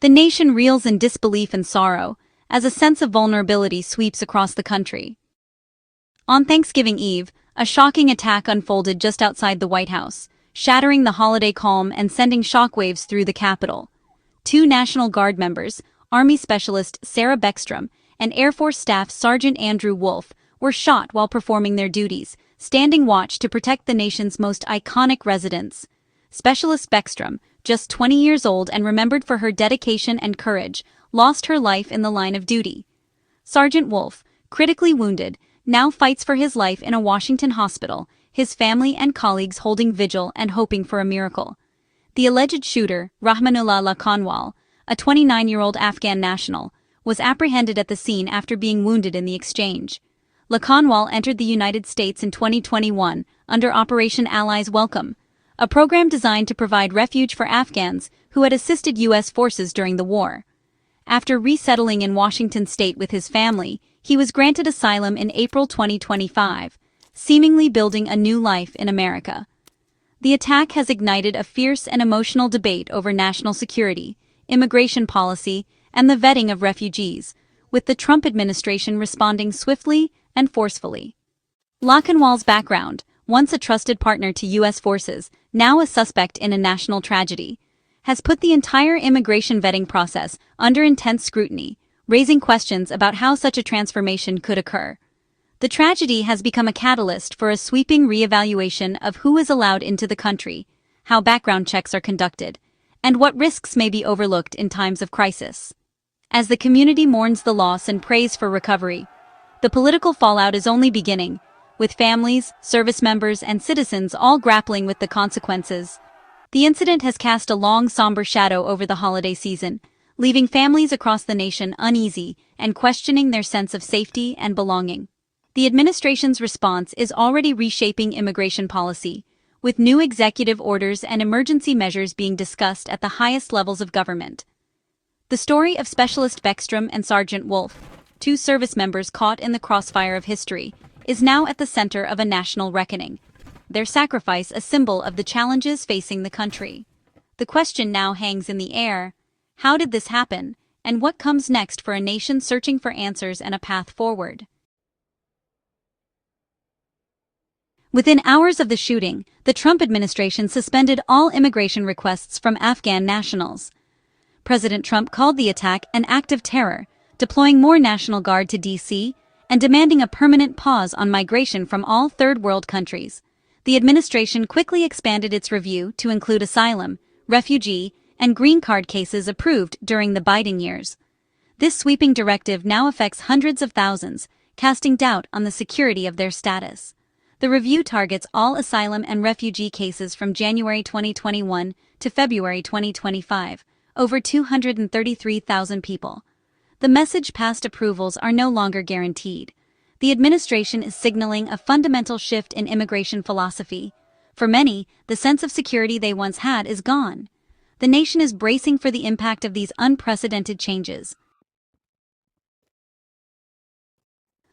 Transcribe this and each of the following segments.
The nation reels in disbelief and sorrow, as a sense of vulnerability sweeps across the country. On Thanksgiving Eve, a shocking attack unfolded just outside the White House, shattering the holiday calm and sending shockwaves through the Capitol. 2 National Guard members, Army Specialist Sarah Beckstrom and Air Force Staff Sergeant Andrew Wolf, were shot while performing their duties, standing watch to protect the nation's most iconic residents. Specialist Beckstrom, just 20 years old and remembered for her dedication and courage, lost her life in the line of duty. Sergeant Wolf, critically wounded, now fights for his life in a Washington hospital, his family and colleagues holding vigil and hoping for a miracle. The alleged shooter, Rahmanullah Lakanwal, a 29-year-old Afghan national, was apprehended at the scene after being wounded in the exchange. Lakanwal entered the United States in 2021 under Operation Allies Welcome, a program designed to provide refuge for Afghans who had assisted U.S. forces during the war. After resettling in Washington state with his family, he was granted asylum in April 2025, seemingly building a new life in America. The attack has ignited a fierce and emotional debate over national security, immigration policy, and the vetting of refugees, with the Trump administration responding swiftly and forcefully. Lakanwal's background, once a trusted partner to U.S. forces, now a suspect in a national tragedy, has put the entire immigration vetting process under intense scrutiny, raising questions about how such a transformation could occur. The tragedy has become a catalyst for a sweeping reevaluation of who is allowed into the country, how background checks are conducted, and what risks may be overlooked in times of crisis. As the community mourns the loss and prays for recovery, the political fallout is only beginning, with families, service members, and citizens all grappling with the consequences. The incident has cast a long, somber shadow over the holiday season, leaving families across the nation uneasy and questioning their sense of safety and belonging. The administration's response is already reshaping immigration policy, with new executive orders and emergency measures being discussed at the highest levels of government. The story of Specialist Beckstrom and Sergeant Wolf, 2 service members caught in the crossfire of history, is now at the center of a national reckoning, their sacrifice a symbol of the challenges facing the country. The question now hangs in the air: how did this happen, and what comes next for a nation searching for answers and a path forward? Within hours of the shooting, the Trump administration suspended all immigration requests from Afghan nationals. President Trump called the attack an act of terror, deploying more National Guard to D.C. and demanding a permanent pause on migration from all third-world countries. The administration quickly expanded its review to include asylum, refugee, and green card cases approved during the Biden years. This sweeping directive now affects hundreds of thousands, casting doubt on the security of their status. The review targets all asylum and refugee cases from January 2021 to February 2025, over 233,000 people. The message past approvals are no longer guaranteed. The administration is signaling a fundamental shift in immigration philosophy. For many, the sense of security they once had is gone. The nation is bracing for the impact of these unprecedented changes.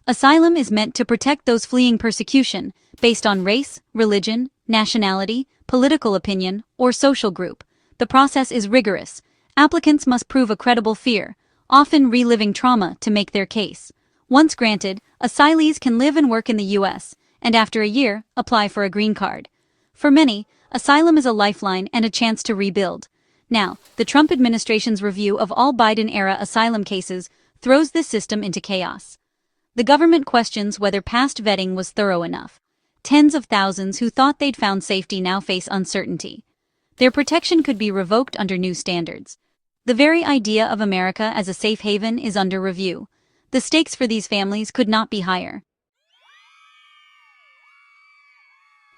Asylum is meant to protect those fleeing persecution based on race, religion, nationality, political opinion, or social group. The process is rigorous. Applicants must prove a credible fear, often reliving trauma, to make their case. Once granted, asylees can live and work in the U.S., and after a year, apply for a green card. For many, asylum is a lifeline and a chance to rebuild. Now, the Trump administration's review of all Biden-era asylum cases throws this system into chaos. The government questions whether past vetting was thorough enough. Tens of thousands who thought they'd found safety now face uncertainty. Their protection could be revoked under new standards. The very idea of America as a safe haven is under review. The stakes for these families could not be higher.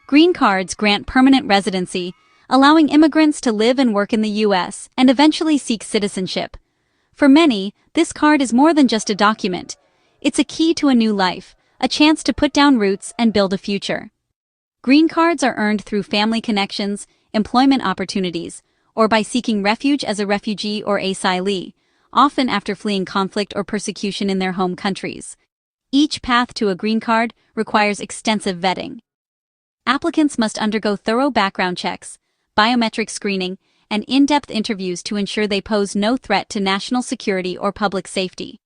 Green cards grant permanent residency, allowing immigrants to live and work in the U.S. and eventually seek citizenship. For many, this card is more than just a document. It's a key to a new life, a chance to put down roots and build a future. Green cards are earned through family connections, employment opportunities, or by seeking refuge as a refugee or asylee, often after fleeing conflict or persecution in their home countries. Each path to a green card requires extensive vetting. Applicants must undergo thorough background checks, biometric screening, and in-depth interviews to ensure they pose no threat to national security or public safety.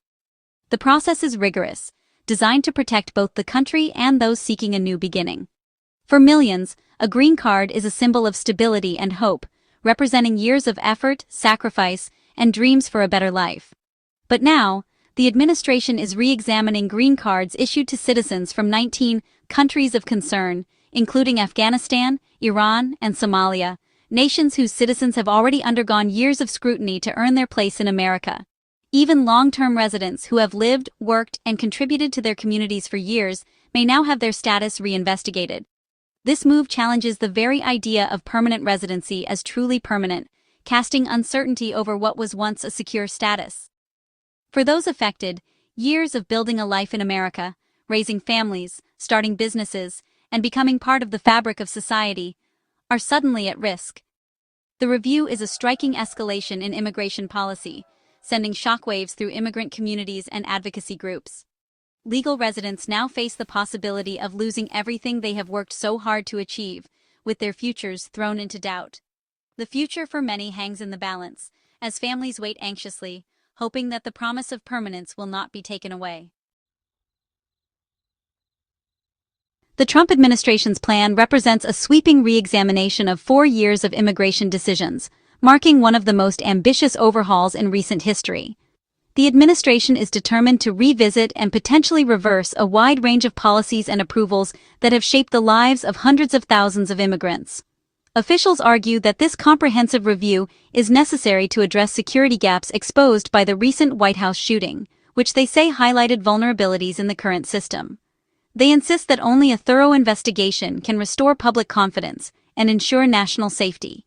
The process is rigorous, designed to protect both the country and those seeking a new beginning. For millions, a green card is a symbol of stability and hope, representing years of effort, sacrifice, and dreams for a better life. But now, the administration is re-examining green cards issued to citizens from 19 countries of concern, including Afghanistan, Iran, and Somalia, nations whose citizens have already undergone years of scrutiny to earn their place in America. Even long-term residents who have lived, worked, and contributed to their communities for years may now have their status re-investigated. This move challenges the very idea of permanent residency as truly permanent, casting uncertainty over what was once a secure status. For those affected, years of building a life in America, raising families, starting businesses, and becoming part of the fabric of society, are suddenly at risk. The review is a striking escalation in immigration policy, sending shockwaves through immigrant communities and advocacy groups. Legal residents now face the possibility of losing everything they have worked so hard to achieve, with their futures thrown into doubt. The future for many hangs in the balance, as families wait anxiously, hoping that the promise of permanence will not be taken away. The Trump administration's plan represents a sweeping re-examination of 4 years of immigration decisions, marking one of the most ambitious overhauls in recent history. The administration is determined to revisit and potentially reverse a wide range of policies and approvals that have shaped the lives of hundreds of thousands of immigrants. Officials argue that this comprehensive review is necessary to address security gaps exposed by the recent White House shooting, which they say highlighted vulnerabilities in the current system. They insist that only a thorough investigation can restore public confidence and ensure national safety.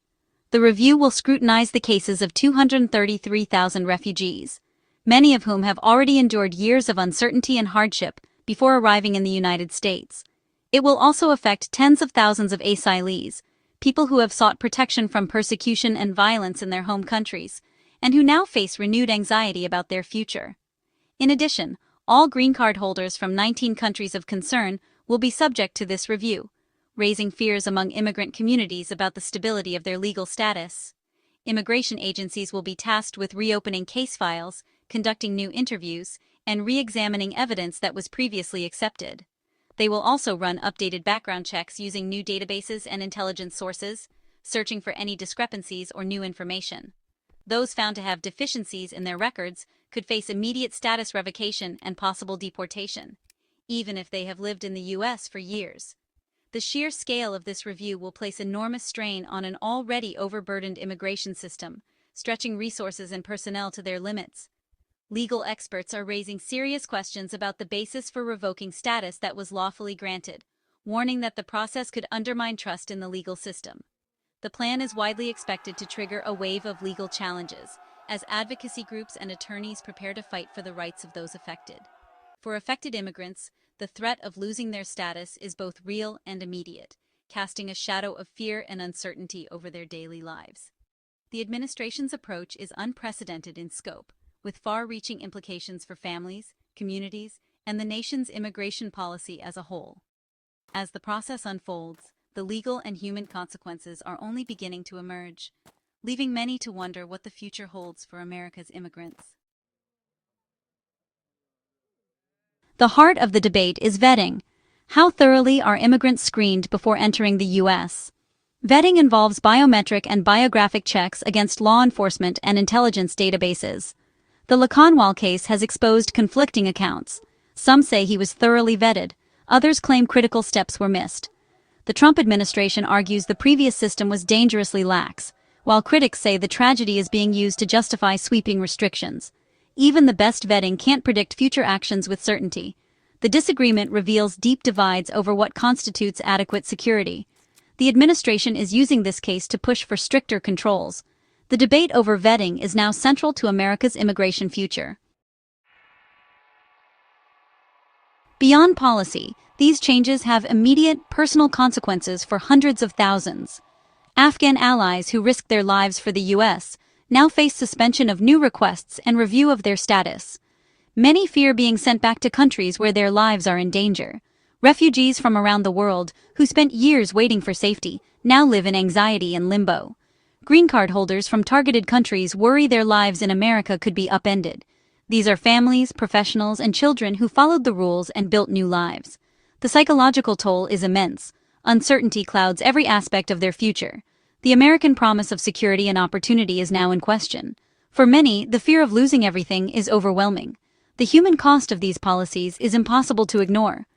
The review will scrutinize the cases of 233,000 refugees, many of whom have already endured years of uncertainty and hardship before arriving in the United States. It will also affect tens of thousands of asylees, people who have sought protection from persecution and violence in their home countries, and who now face renewed anxiety about their future. In addition, all green card holders from 19 countries of concern will be subject to this review, raising fears among immigrant communities about the stability of their legal status. Immigration agencies will be tasked with reopening case files, conducting new interviews, and re-examining evidence that was previously accepted. They will also run updated background checks using new databases and intelligence sources, searching for any discrepancies or new information. Those found to have deficiencies in their records could face immediate status revocation and possible deportation, even if they have lived in the U.S. for years. The sheer scale of this review will place enormous strain on an already overburdened immigration system, stretching resources and personnel to their limits. Legal experts are raising serious questions about the basis for revoking status that was lawfully granted, warning that the process could undermine trust in the legal system. The plan is widely expected to trigger a wave of legal challenges, as advocacy groups and attorneys prepare to fight for the rights of those affected. For affected immigrants, the threat of losing their status is both real and immediate, casting a shadow of fear and uncertainty over their daily lives. The administration's approach is unprecedented in scope, with far-reaching implications for families, communities, and the nation's immigration policy as a whole. As the process unfolds, the legal and human consequences are only beginning to emerge, leaving many to wonder what the future holds for America's immigrants. The heart of the debate is vetting. How thoroughly are immigrants screened before entering the U.S.? Vetting involves biometric and biographic checks against law enforcement and intelligence databases. The Lacanwal case has exposed conflicting accounts. Some say he was thoroughly vetted, others claim critical steps were missed. The Trump administration argues the previous system was dangerously lax, while critics say the tragedy is being used to justify sweeping restrictions. Even the best vetting can't predict future actions with certainty. The disagreement reveals deep divides over what constitutes adequate security. The administration is using this case to push for stricter controls. The debate over vetting is now central to America's immigration future. Beyond policy, these changes have immediate, personal consequences for hundreds of thousands. Afghan allies who risked their lives for the U.S. now face suspension of new requests and review of their status. Many fear being sent back to countries where their lives are in danger. Refugees from around the world, who spent years waiting for safety, now live in anxiety and limbo. Green card holders from targeted countries worry their lives in America could be upended. These are families, professionals, and children who followed the rules and built new lives. The psychological toll is immense. Uncertainty clouds every aspect of their future. The American promise of security and opportunity is now in question. For many, the fear of losing everything is overwhelming. The human cost of these policies is impossible to ignore.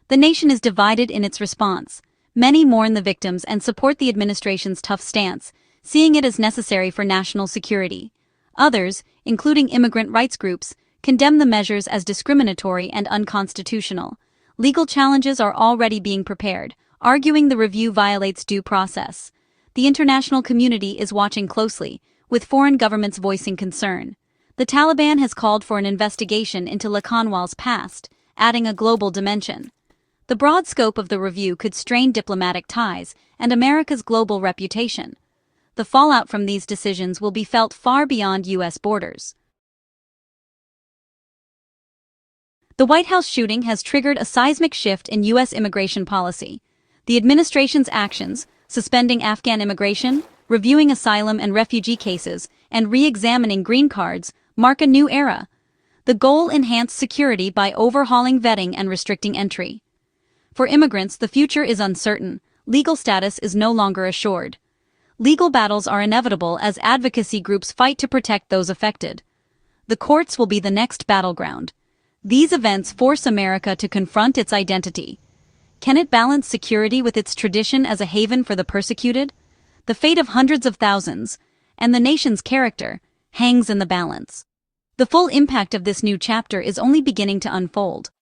The nation is divided in its response. Many mourn the victims and support the administration's tough stance, seeing it as necessary for national security. Others, including immigrant rights groups, condemn the measures as discriminatory and unconstitutional. Legal challenges are already being prepared, arguing the review violates due process. The international community is watching closely, with foreign governments voicing concern. The Taliban has called for an investigation into Lakanwal's past, adding a global dimension. The broad scope of the review could strain diplomatic ties and America's global reputation. The fallout from these decisions will be felt far beyond U.S. borders. The White House shooting has triggered a seismic shift in U.S. immigration policy. The administration's actions, suspending Afghan immigration, reviewing asylum and refugee cases, and re-examining green cards, mark a new era. The goal: enhanced security by overhauling vetting and restricting entry. For immigrants, the future is uncertain. Legal status is no longer assured. Legal battles are inevitable as advocacy groups fight to protect those affected. The courts will be the next battleground. These events force America to confront its identity. Can it balance security with its tradition as a haven for the persecuted? The fate of hundreds of thousands, and the nation's character, hangs in the balance. The full impact of this new chapter is only beginning to unfold.